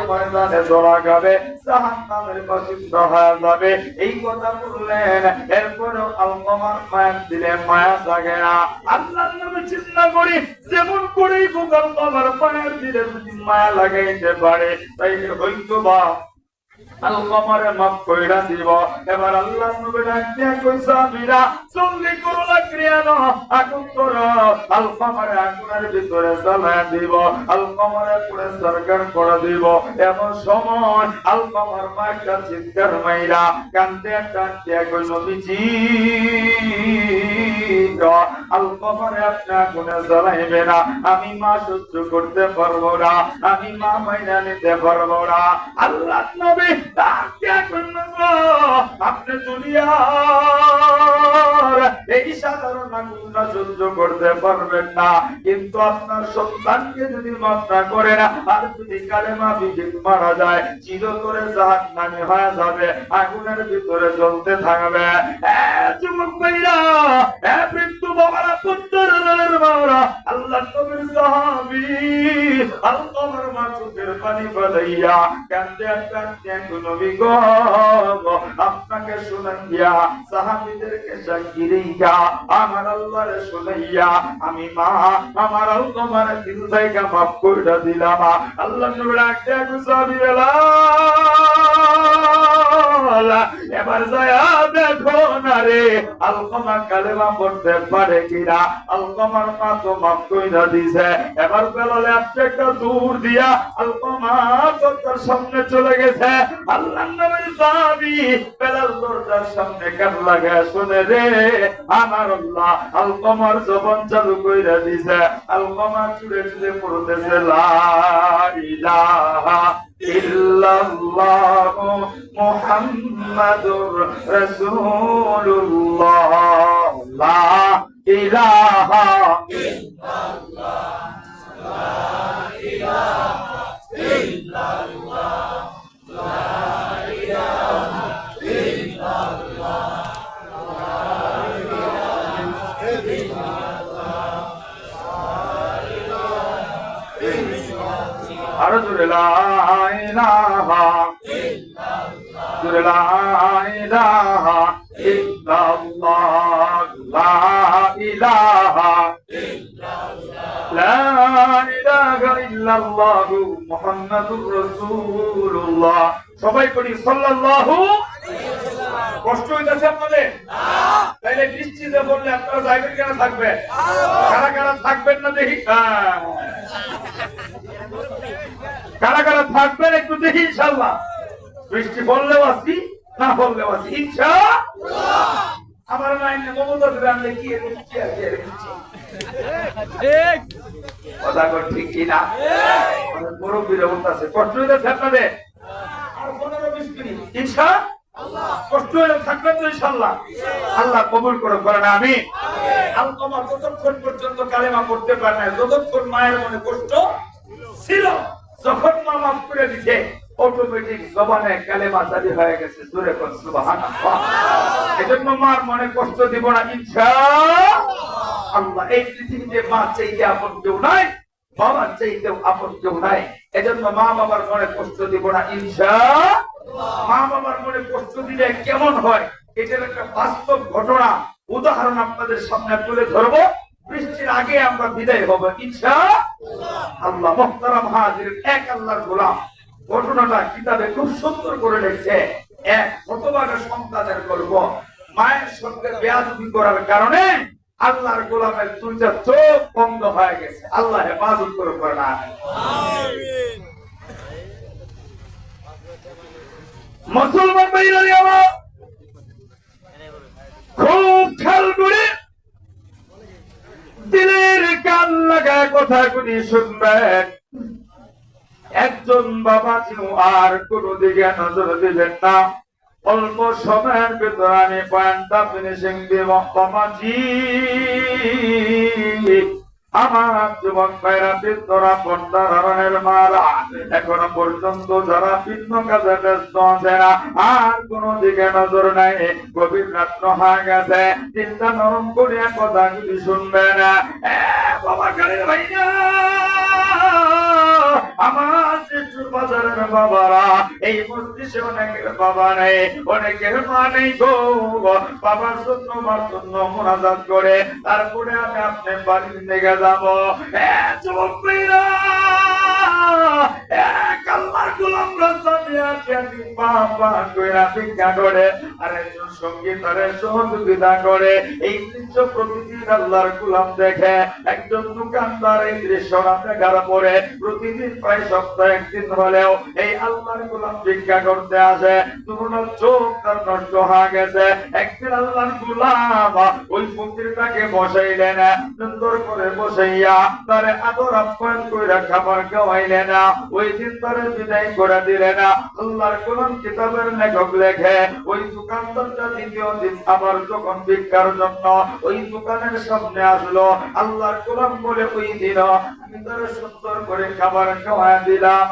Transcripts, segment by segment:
ময়দানে ধরা যাবে, জাহান্নামের বাসিন্দা হয়ে যাবে। এই কথা বললেন। এরপরেও আলকামার মায়ের দিলে মায়া জাগে না। আল্লাহর নামে চিন্তা করি, যেমন করেই গোপাল বাবার মায়ের দিলে যদি মায়া লাগাইতে পারে, তাইলে হয়তো বা আলকামারে মাফ কইরা দিব। এবার আল্লাহর নবী ডাক দিয়া কইছে, সাহাবীরা জলদি করো না, ক্রিয়া না আগুন করো, আলকামারে আগুনের ভিতরে জ্বালায় দিব, আলকামারে পুরো সরকার করে দিব। এমন সময় আলকামার মা একটা চিৎকার মাইরা কান্দে কান্দে কই, নবীজি আলকামারে আপনি আগুনে জ্বালাইবে না, আমি মা সহ্য করতে পারবো না, আমি মা মাইনা নিতে পারবো না। আল্লাহর নবী আপনি দুনিয়ার এই সাধারণ আগুনটা সহ্য করতে পারবেন না, কিন্তু আপনার সন্তানকে যদি মাফ না করে না, আর যদি কালেমা বিধিক মারা যায়, চিরতরে জাহান্নামী হয়ে যাবে, আগুনের ভিতরে জ্বলতে থাকবে। যুবক ভাইরা, বৃদ্ধ বাবারা, পুত্রের বাবারা, আল্লাহর নবীর সাহাবী আলকামার মা চোখের পানি ফেলাইয়া কান্দে কান্দে নবী গো আপনাকে শুনাইয়া, সাহাবীদেরকে সাক্ষী রেখা আমার আল্লাহরে শুনাইয়া আমি মা আমার আলকামার দিল থেকে মাফ করে দিলাম। আল্লাহর নবী ডাকতে সাহাবীরা, এবার যায়া দেখো না রে আলকামা কালেমা পড়তে পারে কিনা। আলকামার মা তো মাফ কইরা দিছে। এবার বেলালে একটা দূর দিয়া আলকামা দরজার সামনে চলে গেছে। আল্লাহর নবীর সাহাবী বেলাল দরজার সামনে কান লাগায় শুনে রে আমার আল্লাহ আলকামার জবান চালু কইরা দিছে। আলকামা চুরে চুরে পড়তেছে, লা ইলাহা ইল্লাল্লাহু মুহাম্মাদুর রাসূলুল্লাহ, লা ইলাহা ইল্লাল্লাহ, লা ইলাহা ইল্লাল্লাহ, লা ইলাহা ইল্লাল্লাহ, লা ইলাহা ইল্লাল্লাহ। আরো জোরে লা ইলাহা ইল্লাল্লাহ, জোরে লা ইলাহা ইল্লাল্লাহ, লা ইলাহা ইল্লাল্লাহ, লা ইলাহা ইল্লাল্লাহ মুহাম্মাদুর রাসূলুল্লাহ। সবাই পড়ি সাল্লাল্লাহু আলাইহি ওয়াসাল্লাম। কষ্ট হইতাছে আপনাদের? না। তাইলে বৃষ্টিতে বললে আপনারা যাইবেন কেন, থাকবেন? কারা কারা থাকবেন না দেখি, কারা কারা থাকবেন একটু দেখি ইনশাআল্লাহ। বৃষ্টি বললেও আসি, না বললেও আসি ইনশাআল্লাহ। আমার লাইনে মমতা আনলে কি এরকম কথা কর, ঠিক কিনা? বড় বিরোধ আছে। কষ্ট হইতেছে আপনাদের? আর 15-20 মিনিট ইনশাআল্লাহ কষ্ট হইলে থাকবেন তো ইনশাআল্লাহ। আল্লাহ কবুল করে করেন, আমিন। আলকামা যতক্ষণ পর্যন্ত কালেমা পড়তে পারে না, যতক্ষণ মায়ের মনে কষ্ট ছিল, যখন মা মাফ করে দিছে অটোমেটিক জবানে কালেমা জারি হয়ে গেছে। জোরে কোন সুবহানাল্লাহ। এজন্য মার মনে কষ্ট দিব না ইনশাআল্লাহ। এই পৃথিবীতে মা চাইতে আপন কেউ নাই, বাবার চাইতেও আপন কেউ নাই। এজন্য মা বাবার মনে কষ্ট দিব না ইনশাআল্লাহ। মা বাবার মনে কষ্ট দিলে কেমন হয়, এটার একটা বাস্তব ঘটনা উদাহরণ আপনাদের সামনে তুলে ধরবো। বৃষ্টির আগে আমরা বিদায় হব ইনশাআল্লাহ। আল্লাহ মুহতারাম হাজির, এক আল্লাহর গোলাম ঘটনাটা কিতাবে খুব সুন্দর করে লিখছে। এক হতভাগা সন্তানের গল্প। মায়ের সঙ্গে বেয়াদবি করার কারণে আল্লাহর গোলামের দুইটা চোখ বন্ধ হয়ে গেছে। আল্লাহ হেফাজত করে না। মুসলমান ভাইরা আমার খুব খেয়াল করে দিলের কান লাগায় কথাগুলি শুনবেন। একজন বাবা ছিল, আর কোন দিকে নজর দিবেন না। অল্প সময়ের ভিতরে আমি পয়েন্টটা ফিনিশিং দিব। বাবাজি আমার যুবক ভাইরা বৃদ্ধরা পর্দা ধারণের মালা এখনো পর্যন্ত যারা ভিন্ন কাজে ব্যস্ত আছে না আর কোন দিকে নজর নাই গভীর রাত্র হয়ে গেছে চিন্তা নরম করিয়া কথা কিছু শুনবে না বাবা গাড়ির ভাই না আমার শিশুর বাজারের বাবারা এই মসজিদে অনেকের বাবা নেই অনেকের মা নেই গো বাবার জন্য মার জন্য মোনাজাত করে তারপরে আমি আপনার বাড়ির দিকে যাবো যুবক ভাইরা আল্লাহর গোলাম রাস্তা দিয়ে বাবা কইরা ভিক্ষা করে আর একজন সঙ্গী তারে সহযোগিতা করে এই দৃশ্য প্রতিদিন আল্লাহর গোলাম দেখে একজন দোকানদার এই দৃশ্যটা দেখার পরে প্রতিদিন প্রায় সপ্তাহে একদিন হলেও এই আল্লাহর গোলাম ভিক্ষা করতে আসে দুটোর চোখ তার নষ্ট হয়ে গেছে একদিন আল্লাহর গোলাম ওই ফকিরটাকে বসাইলেন সুন্দর করে বসাইয়া তারে আদর আপ্যায়ন কইরা খাবার খাওয়াইলেন না ওই দিন তারে বিদায় করে দিলেন না আল্লাহর গোলাম কিতাবের লেখক লেখে ওই দোকানদারটা দ্বিতীয় দিন আবার যখন ভিক্ষার জন্য ওই দোকানের সামনে আসলো আল্লাহর গোলাম বলে ওই দিন আমি তারে সুন্দর করে খাবার খাওয়াই দিলাম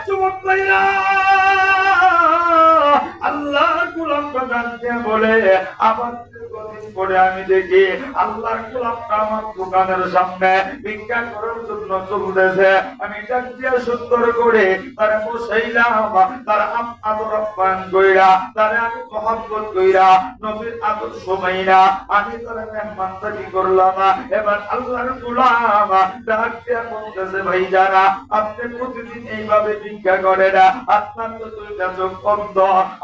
যুবক ভাইরা আল্লাহর গোলামটা জানতে বলে আবার পরে আমি দেখি আল্লাহর গোলামটা আমার দোকানের সামনে ভিক্ষা করার জন্য চলতেছে আমি ডাক দিয়ে সুন্দর করে তারা বসাইলাম তারা আদর আপ্যায়ন কইরা তারা আমি মহব্বত কইরা নবীর আদর সময়না আমি তারা মেহমানদারি করলাম এবার আল্লাহর গোলাম ডাক দিয়ে বলতেছে ভাই যারা আপনি প্রতিদিন এইভাবে ভিক্ষা করেন আপনার তো দুইটা চোখ অন্ধ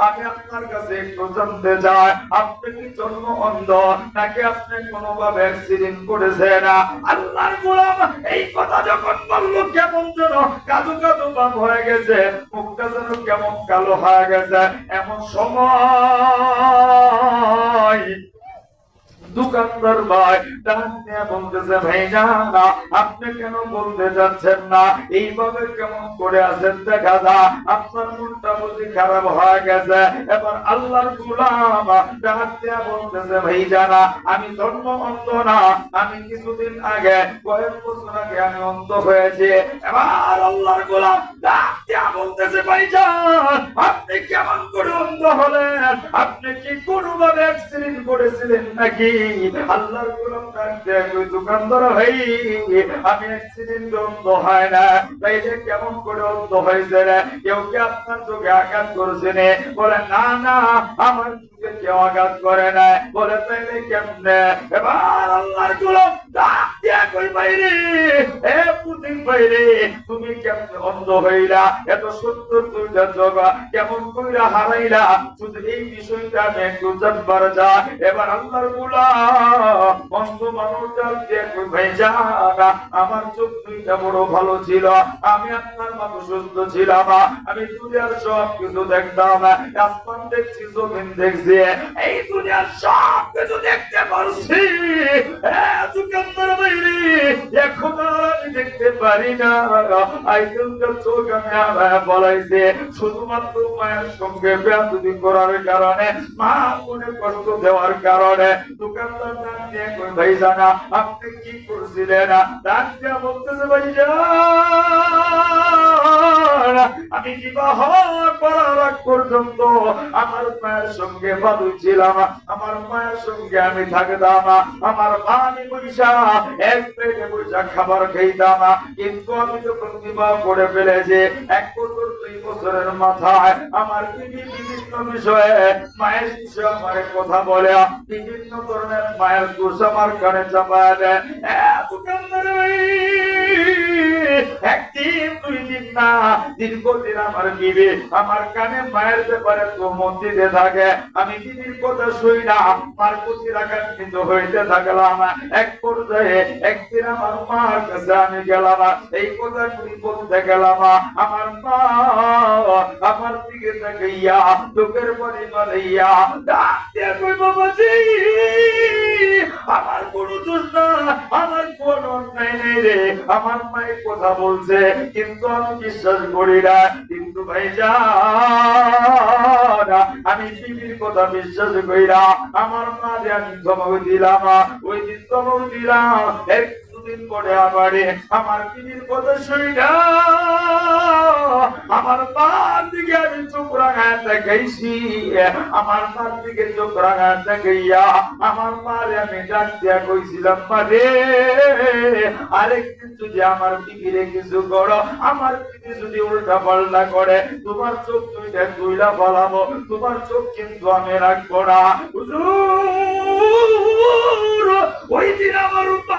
আমি আপনার কাছে একটু জানতে চাই আপনি কি জন্ম অন্ধ নাকি আপনি কোনোভাবে অ্যাক্সিডেন্ট করেছেন আল্লাহর গোলাম এই কথা যখন বললো কেমন যেন কাদু কাদু ভাব হয়ে গেছে মুখটা যেন কেমন কালো হয়ে গেছে এমন সময় দোকানদার ভাই বলতেছে ভাই না আপনি কেন বলতে যাচ্ছেন না এইভাবে কেমন করে আছেন দেখা যা আপনার মনটা বুঝি খারাপ হয়ে গেছে এবার আল্লাহর গোলাম ডাক দিয়া বলতেছে ভাই জানা আমি জন্ম অন্ধ না আমি কিছুদিন আগে কয়েক বছর আগে আমি অন্ধ হয়েছি এবার আল্লাহর গোলাম ডাক দিয়া বলতেছে ভাই জান আপনি কেমন করে অন্ধ হলেন আপনি কি কোনোভাবে অ্যাক্সিডেন্ট করেছিলেন নাকি আল্লাহর গোলাম ডাকতে কই দোকানদার ভাই আমি অ্যাক্সিডেন্ট অন্ধ হয় না তাইলে কেমন করে অন্ধ হয়েছে রে কেউ কি আপনার চোখে আঘাত করেছে নে বলে না না আমার চোখে কেউ আঘাত করে না বলে তাইলে কেমনে এবার আল্লাহর গোলাম ডাকতে কই ভাইরে এ পুতিন ভাইরে তুমি কেমনে অন্ধ হইলা এত সুন্দর দুইটা চোখ কেমন কইরা হারাইলা শুধু এই বিষয়টা আমি একটু জানবার চাই এবার আল্লাহর গোলাম অন্ধ মানুষটা দিয়ে কই ভাই জানা আমার চোখ দুইটা বড় ভালো ছিল আমি আপনার মতো সুস্থ ছিলাম আমি দুনিয়ার সব কিছু দেখতাম আসমান দেখছি জমিন দেখছি এই দুনিয়ার সব কিছু দেখতে পারছি দোকানদার বাইরে এখন আমি দেখতে পারি না আইকালকার চোখ আমি বলাইছে শুধুমাত্র মায়ের সঙ্গে বেয়াদবি করার কারণে মা মনে কষ্ট দেওয়ার কারণে দোকানদার ডাক দিয়ে কই ভাই জানা আপনি কি করছিলেন ডাক দিয়ে বলতেছে ভাই আমি বিবাহ করার আগ পর্যন্ত আমার মায়ের সঙ্গে ভালো ছিলাম আমার মায়ের সঙ্গে আমি থাকতাম আমার মা আমি পয়সা এক পেটে পয়সা খাবার খাইতাম কিন্তু আমি যখন বিবাহ করে ফেলেছি 1 বছর 2 বছরের মাথায় আমার বিভিন্ন বিষয়ে মায়ের বিষয়ে আমার কথা বলে বিভিন্ন ধরনের মায়ের দোষ আমার কানে চাপায় দেয় দোকানদার একদিন 2 দিন না দীর্ঘদিন আমার বিবি আমার কানে মায়ের ব্যাপারে তোমত দিতে থাকে আমি বিবির কথা শুই না মার প্রতি রাগান্বিত হইতে থাকলাম এক পর্যায়ে একদিন আমার মার কাছে আমি গেলাম এই কথাগুলি বলতে গেলাম আমার মা আমার দিকে তাকাইয়া চোখের পানি বানাইয়া ডাক দিয়ে কই বাবাজি আমার কোনো দোষ না আমার কোনো অন্যায় নেই রে আমার মায়ের কথা বলছে কিন্তু আমি বিশ্বাস করি না কিন্তু ভাই জান আমি বিবির কথা বিশ্বাস করি না আমার মা যে আমি ধমক দিলাম ওই দিন ধমক দিলাম দিন পরে আবারে আমার বিবির কথা শুইনা আমার মার দিকে আমি চোখ রাঙায় দেখাইছি। আমার মার দিকে চোখ রাঙায় দেখাইয়া আমার মারে আমি ডাক দিয়া কইছিলাম, মারে আরেকদিন যদি আমার বিবিরে কিছু করো, আমার বিবি যদি উল্টা পাল্টা করে, তোমার চোখ দুইটা দুইলা ফলাবো, তোমার চোখ কিন্তু আমি রাখবো না। হুজুর